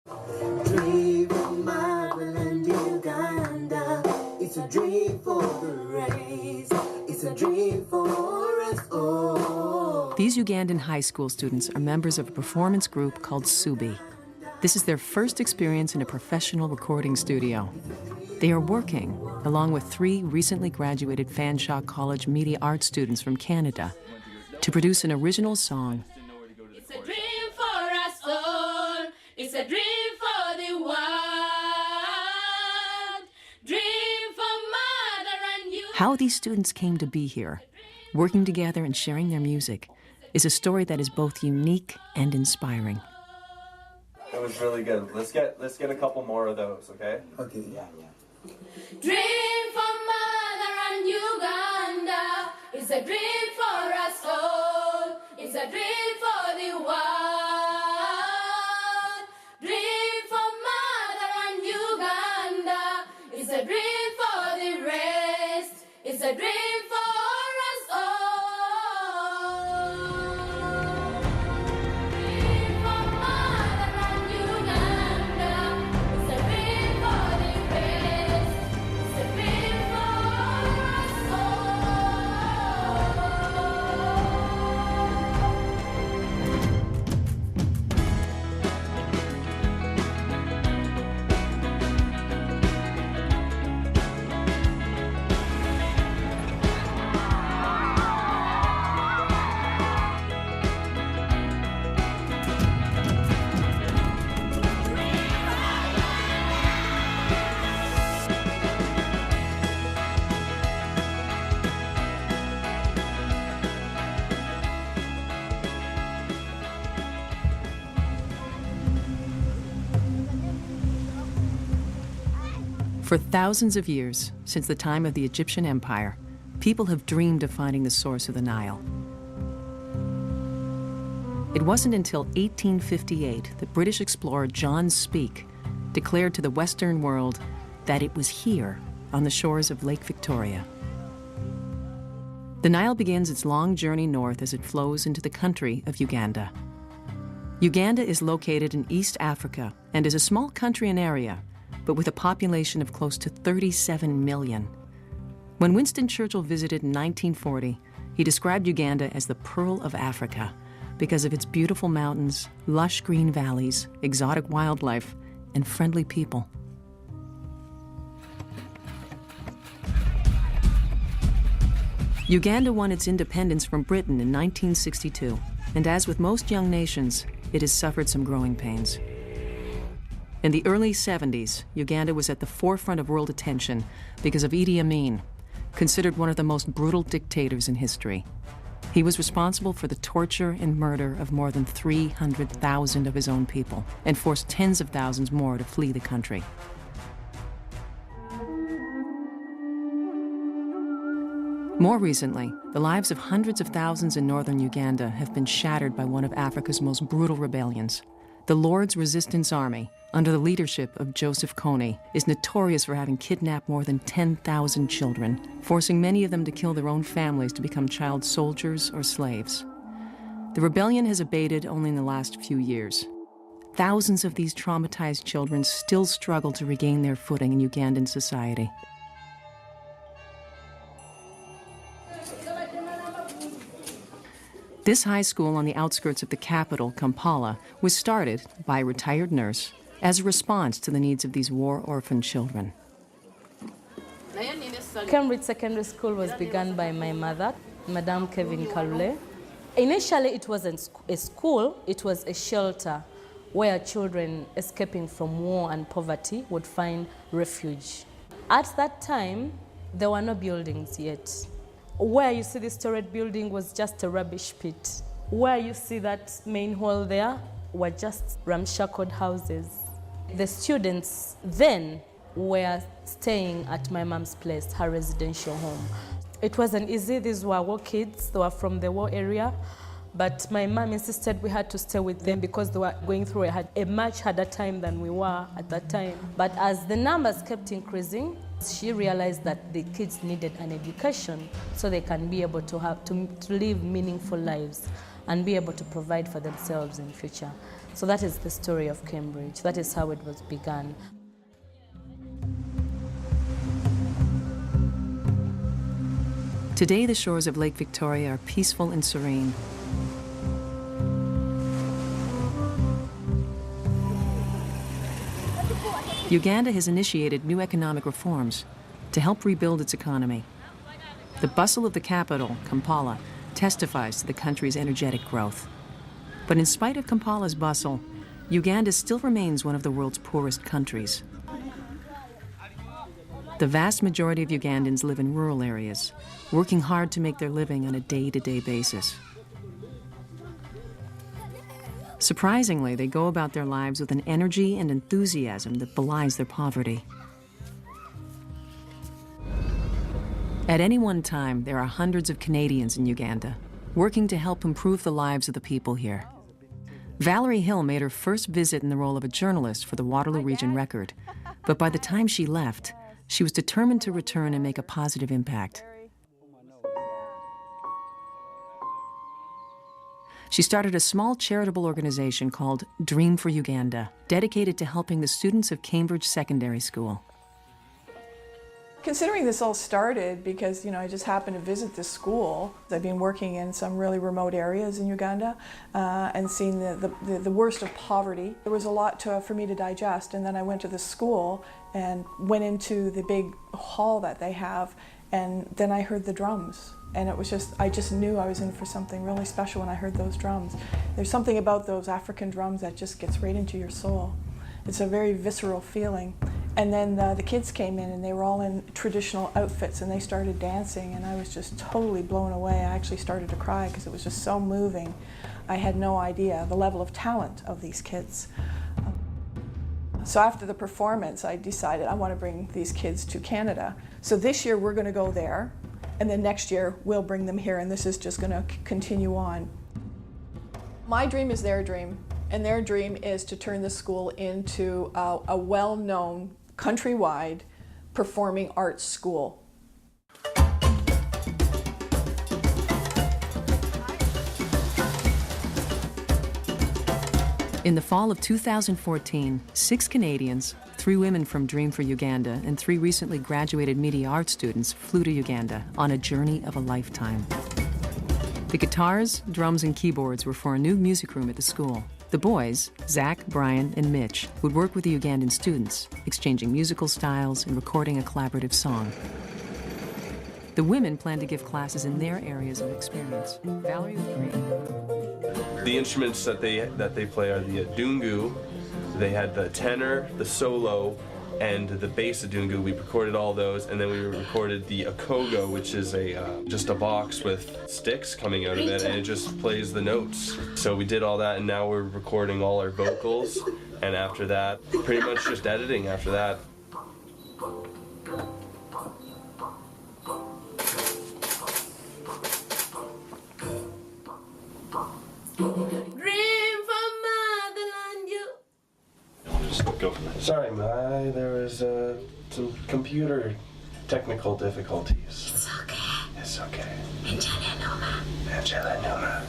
Dream from motherland Uganda. It's a dream for the race. It's a dream for us all. These Ugandan high school students are members of a performance group called Suubi. This is their first experience in a professional recording studio. They are working, along with 3 recently graduated Fanshawe College media arts students from Canada, to produce an original song. It's a dream for us all. It's a dream for the world. Dream for mother and you. How these students came to be here, working together and sharing their music, is a story that is both unique and inspiring. It was really good. Let's get a couple more of those, okay? Okay, yeah. Dream for mother and Uganda. It's a dream for us all. It's a dream for the world. Dream for mother and Uganda. It's a dream for the rest. It's a dream for us all. Dream for mother and Uganda. It's a dream for the rest. It's a dream for us all. For thousands of years, since the time of the Egyptian Empire, people have dreamed of finding the source of the Nile. It wasn't until 1858 that British explorer John Speke declared to the Western world that it was here, on the shores of Lake Victoria. The Nile begins its long journey north as it flows into the country of Uganda. Uganda is located in East Africa and is a small country in area, but with a population of close to 37 million. When Winston Churchill visited in 1940, he described Uganda as the Pearl of Africa because of its beautiful mountains, lush green valleys, exotic wildlife, and friendly people. Uganda won its independence from Britain in 1962, and as with most young nations, it has suffered some growing pains. In the early 70s, Uganda was at the forefront of world attention because of Idi Amin, considered one of the most brutal dictators in history. He was responsible for the torture and murder of more than 300,000 of his own people and forced tens of thousands more to flee the country. More recently, the lives of hundreds of thousands in northern Uganda have been shattered by one of Africa's most brutal rebellions. The Lord's Resistance Army, under the leadership of Joseph Kony, is notorious for having kidnapped more than 10,000 children, forcing many of them to kill their own families to become child soldiers or slaves. The rebellion has abated only in the last few years. Thousands of these traumatized children still struggle to regain their footing in Ugandan society. This high school on the outskirts of the capital, Kampala, was started by a retired nurse as a response to the needs of these war-orphaned children. Cambridge Secondary School was begun by my mother, Madame Kevin Kalule. Initially, it wasn't a school, it was a shelter where children escaping from war and poverty would find refuge. At that time, there were no buildings yet. Where you see this turret building was just a rubbish pit. Where you see that main hall there were just ramshackle houses. The students then were staying at my mom's place, her residential home. It wasn't easy. These were war kids. They were from the war area. But my mom insisted we had to stay with them because they were going through a much harder time than we were at that time. But as the numbers kept increasing, she realized that the kids needed an education so they can be able to live meaningful lives and be able to provide for themselves in the future. So that is the story of Cambridge. That is how it was begun. Today, the shores of Lake Victoria are peaceful and serene. Uganda has initiated new economic reforms to help rebuild its economy. The bustle of the capital, Kampala, testifies to the country's energetic growth. But in spite of Kampala's bustle, Uganda still remains one of the world's poorest countries. The vast majority of Ugandans live in rural areas, working hard to make their living on a day-to-day basis. Surprisingly, they go about their lives with an energy and enthusiasm that belies their poverty. At any one time, there are hundreds of Canadians in Uganda, working to help improve the lives of the people here. Valerie Hill made her first visit in the role of a journalist for the Waterloo Region Record, but by the time she left, she was determined to return and make a positive impact. She started a small charitable organization called Dream for Uganda, dedicated to helping the students of Cambridge Secondary School. Considering this all started because, I just happened to visit this school. I've been working in some really remote areas in Uganda and seen the worst of poverty. There was a lot for me to digest, and then I went to the school and went into the big hall that they have, and then I heard the drums. And it was I just knew I was in for something really special when I heard those drums. There's something about those African drums that just gets right into your soul. It's a very visceral feeling. And then the kids came in and they were all in traditional outfits and they started dancing, and I was just totally blown away. I actually started to cry because it was just so moving. I had no idea the level of talent of these kids. So after the performance, I decided I want to bring these kids to Canada. So this year we're going to go there, and then next year we'll bring them here, and this is just going to continue on. My dream is their dream, and their dream is to turn the school into a well-known, countrywide performing arts school. In the fall of 2014, 6 Canadians, 3 women from Dream for Uganda, and 3 recently graduated media arts students flew to Uganda on a journey of a lifetime. The guitars, drums, and keyboards were for a new music room at the school. The boys, Zach, Brian, and Mitch, would work with the Ugandan students, exchanging musical styles and recording a collaborative song. The women plan to give classes in their areas of experience. Valerie would agree. The instruments that they play are the dungu. They had the tenor, the solo, and the bass dungu. We recorded all those, and then we recorded the akogo, which is just a box with sticks coming out of it, and it just plays the notes. So we did all that, and now we're recording all our vocals, and after that, pretty much just editing after that. Dream for motherland, you. Just go from there. Sorry, Mai, there was some computer technical difficulties. It's okay. It's okay. Angela Noma. Angela Noma.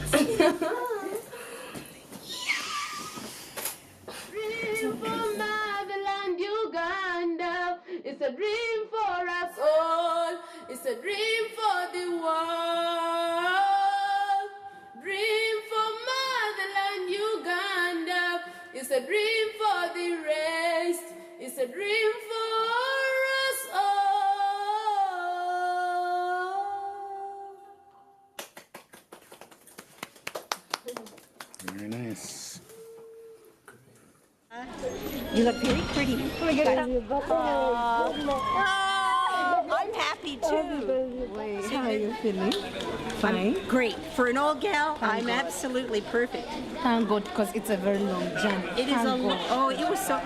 Dream for motherland, Uganda. It's a dream for us all. It's a dream for the world. Dream for motherland, Uganda. It's a dream for the race. It's a dream for us all. Very nice. You look very pretty. I'm happy too. How are you feeling? Fine. Great. For an old gal, I'm absolutely perfect. Thank God, because it's a very long journey. It is it was so,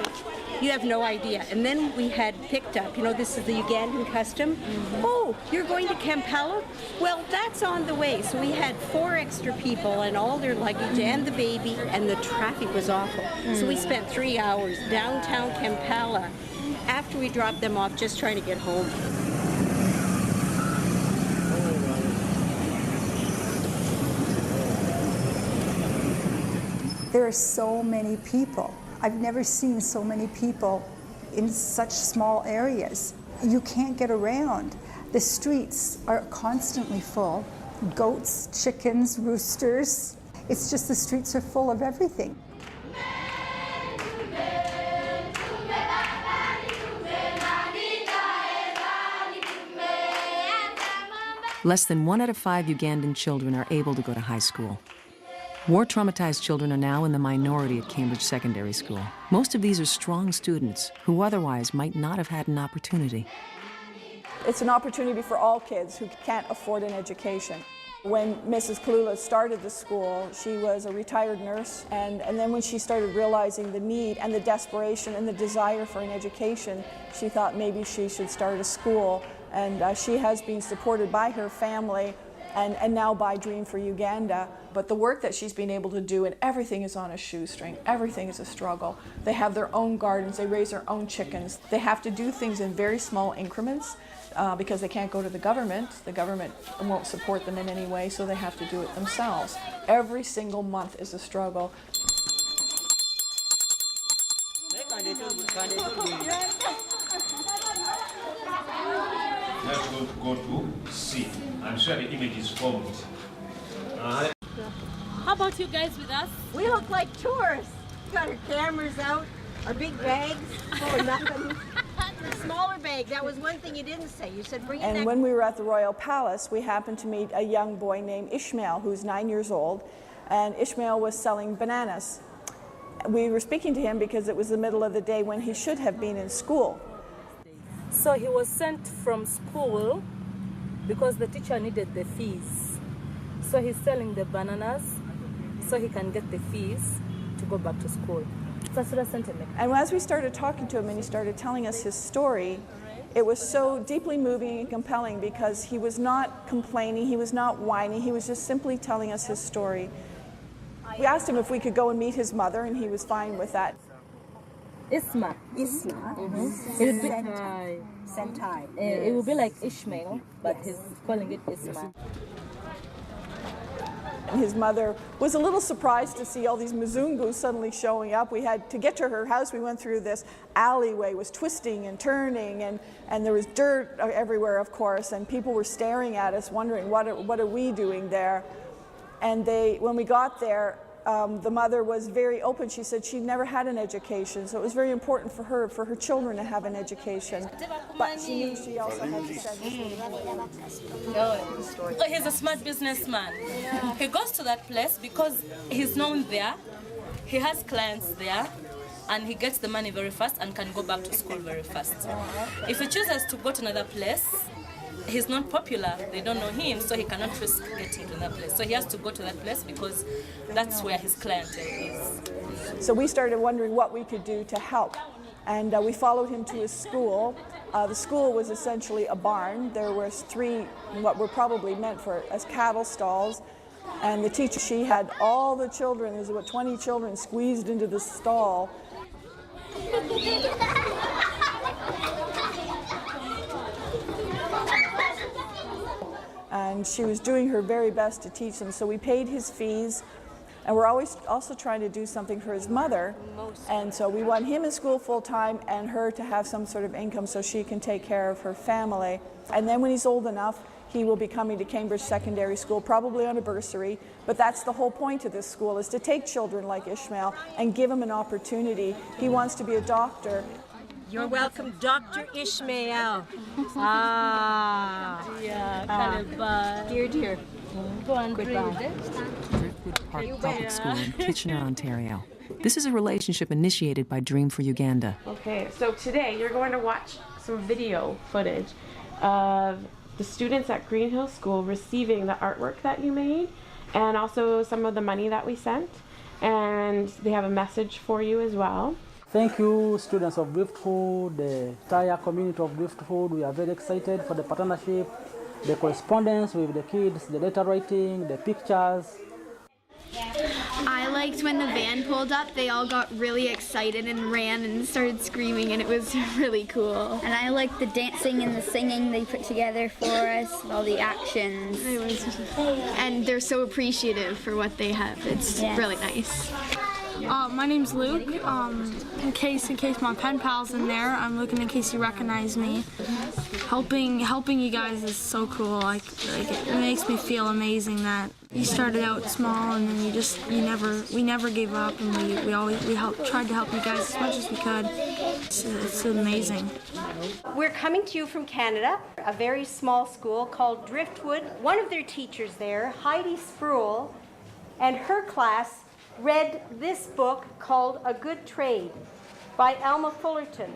you have no idea. And then we had picked up, this is the Ugandan custom. Oh, you're going to Kampala? Well, that's on the way. So we had 4 extra people and all their luggage and the baby, and the traffic was awful. So we spent 3 hours downtown Kampala after we dropped them off just trying to get home. There are so many people. I've never seen so many people in such small areas. You can't get around. The streets are constantly full. Goats, chickens, roosters. It's just the streets are full of everything. Less than 1 out of 5 Ugandan children are able to go to high school. War-traumatized children are now in the minority at Cambridge Secondary School. Most of these are strong students who otherwise might not have had an opportunity. It's an opportunity for all kids who can't afford an education. When Mrs. Kalula started the school, she was a retired nurse, and then when she started realizing the need and the desperation and the desire for an education, she thought maybe she should start a school. And she has been supported by her family and now by Dream for Uganda. But the work that she's been able to do, and everything is on a shoestring, everything is a struggle. They have their own gardens, they raise their own chickens. They have to do things in very small increments because they can't go to the government. The government won't support them in any way, so they have to do it themselves. Every single month is a struggle. Let's go to see. I'm sure the image is formed. How about you guys with us? We look like tourists. Got our cameras out, our big bags full of nothing. The smaller bag, that was one thing you didn't say. You said bring it And next. when we were at the Royal Palace, we happened to meet a young boy named Ishmael, who's 9 years old, and Ishmael was selling bananas. We were speaking to him because it was the middle of the day when he should have been in school. So he was sent from school because the teacher needed the fees. So he's selling the bananas so he can get the fees to go back to school. And as we started talking to him and he started telling us his story, it was so deeply moving and compelling because he was not complaining, he was not whining, he was just simply telling us his story. We asked him if we could go and meet his mother, and he was fine with that. Isma. Sentai. It will be like Ishmael, but he's calling it Isma. And his mother was a little surprised to see all these Mzungus suddenly showing up. We had to get to her house. We went through this alleyway, was twisting and turning, and there was dirt everywhere, of course, and people were staring at us, wondering what are we doing there. And when we got there, the mother was very open. She said she never had an education, so it was very important for her children to have an education. But she knew she also had to send So he's a smart businessman. Yeah. He goes to that place because he's known there, he has clients there, and he gets the money very fast and can go back to school very fast. If he chooses to go to another place, he's not popular, they don't know him, so he cannot risk getting to that place. So he has to go to that place because that's where his clientele is. So we started wondering what we could do to help. And we followed him to his school. The school was essentially a barn. There was 3, what were probably meant for as cattle stalls. And the teacher, she had all the children, there's about 20 children squeezed into the stall. And she was doing her very best to teach them. So we paid his fees, and we're always also trying to do something for his mother. And so we want him in school full-time and her to have some sort of income so she can take care of her family. And then when he's old enough, he will be coming to Cambridge Secondary School, probably on a bursary. But that's the whole point of this school, is to take children like Ishmael and give them an opportunity. He wants to be a doctor. You're welcome, Dr. Ishmael. Yeah, Dear, dear. Go and goodbye. Driftwood Park Public School in Kitchener, Ontario. This is a relationship initiated by Dream for Uganda. Okay, so today you're going to watch some video footage of the students at Green Hill School receiving the artwork that you made, and also some of the money that we sent, and they have a message for you as well. Thank you, students of Driftwood, the entire community of Driftwood. We are very excited for the partnership, the correspondence with the kids, the letter writing, the pictures. I liked when the van pulled up, they all got really excited and ran and started screaming, and it was really cool. And I liked the dancing and the singing they put together for us, all the actions. And they're so appreciative for what they have. It's really nice. My name's Luke. In case my pen pal's in there, I'm looking in case you recognize me. Helping you guys is so cool. Like it makes me feel amazing that you started out small and then we never gave up, and we tried to help you guys as much as we could. It's amazing. We're coming to you from Canada, a very small school called Driftwood. One of their teachers there, Heidi Sproul, and her class read this book called A Good Trade by Alma Fullerton.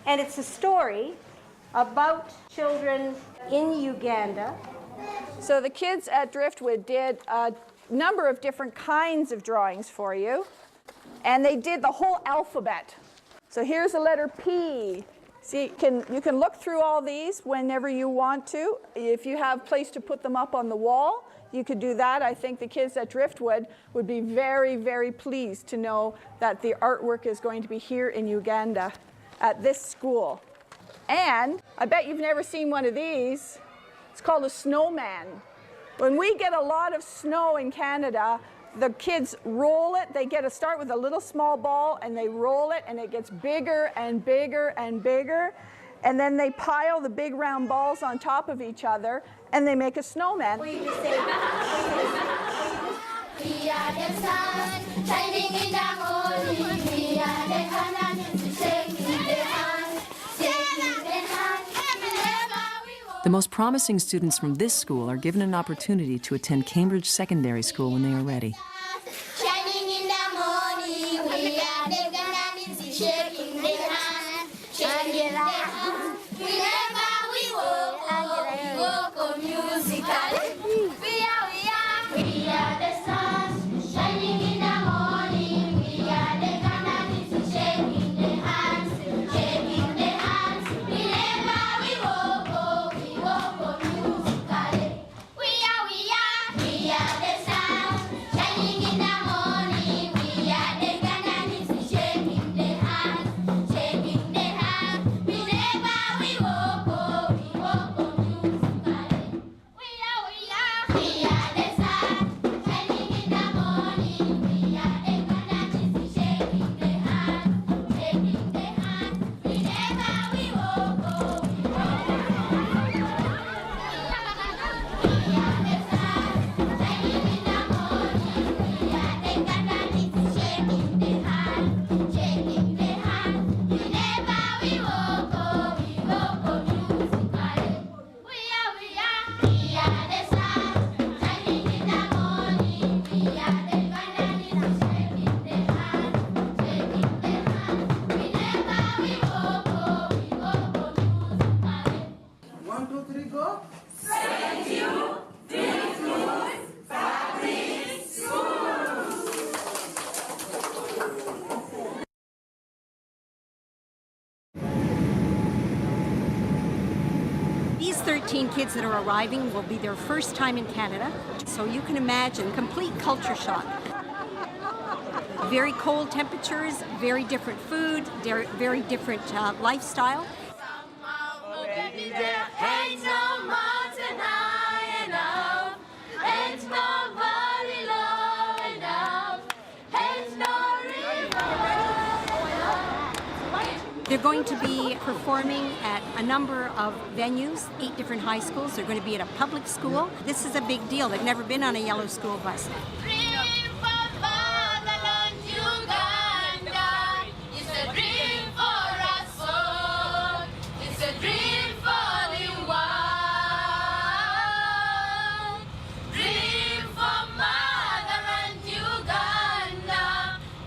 And it's a story about children in Uganda. So the kids at Driftwood did a number of different kinds of drawings for you, and they did the whole alphabet. So here's the letter P. See, you can look through all these whenever you want to. If you have a place to put them up on the wall, you could do that. I think the kids at Driftwood would be very, very pleased to know that the artwork is going to be here in Uganda at this school. And I bet you've never seen one of these. It's called a snowman. When we get a lot of snow in Canada, the kids roll it. They start with a little small ball and they roll it, and it gets bigger and bigger and bigger. And then they pile the big round balls on top of each other and they make a snowman. We are the sun, shining in the morning. We are the cannons, shaking the hands, shaking the hands. The most promising students from this school are given an opportunity to attend Cambridge Secondary School when they are ready. Shining in the morning, we are the cannons, shaking the hands, shaking the hands. Whenever we walk musically. We are the stars, shining in the morning. We are the cannons, shaking the hands, shaking the hands. Whenever we walk musically. We are the stars, shining in the morning. We are the cannons, shaking the hands, shaking the hands. Whenever we walk musically. We are the stars, shining in the morning. We are the cannons, shaking the hands, shaking the hands. Whenever we walk One, two, three, go. These 13 kids that are arriving will be their first time in Canada, so you can imagine complete culture shock. Very cold temperatures, very different food, very different lifestyle. Ain't no mountain high enough, ain't nobody low enough, ain't no river. They're going to be performing at a number of venues, 8 different high schools. They're going to be at a public school. This is a big deal. They've never been on a yellow school bus. Dream for fatherland, Uganda. It's a dream for us all. It's a dream for the world. Dream for motherland, Uganda.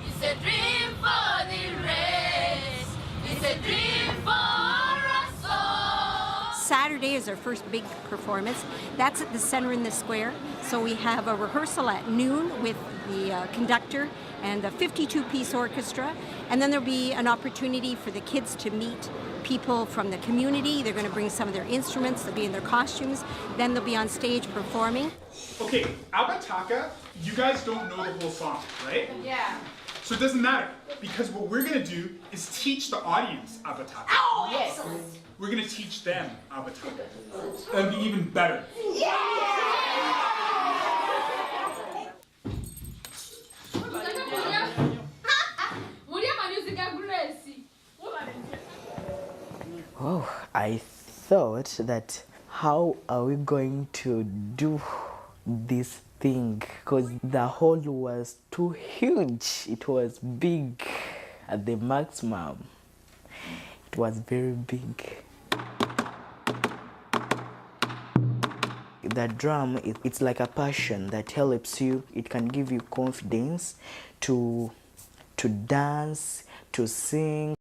It's a dream for the race. It's a dream for us all. Saturday is our first big performance. That's at the center in the square. So we have a rehearsal at noon with the conductor and the 52-piece orchestra. And then there'll be an opportunity for the kids to meet people from the community. They're going to bring some of their instruments. They'll be in their costumes. Then they'll be on stage performing. Okay, Abataka, you guys don't know the whole song, right? Yeah. So it doesn't matter, because what we're gonna do is teach the audience Abataka. Oh, yes. We're gonna teach them Abataka. That'll be even better. Oh, I thought that how are we going to do this thing, because the hole was too huge. It was big at the maximum. It was very big. The drum, it's like a passion that helps you. It can give you confidence to dance, to sing.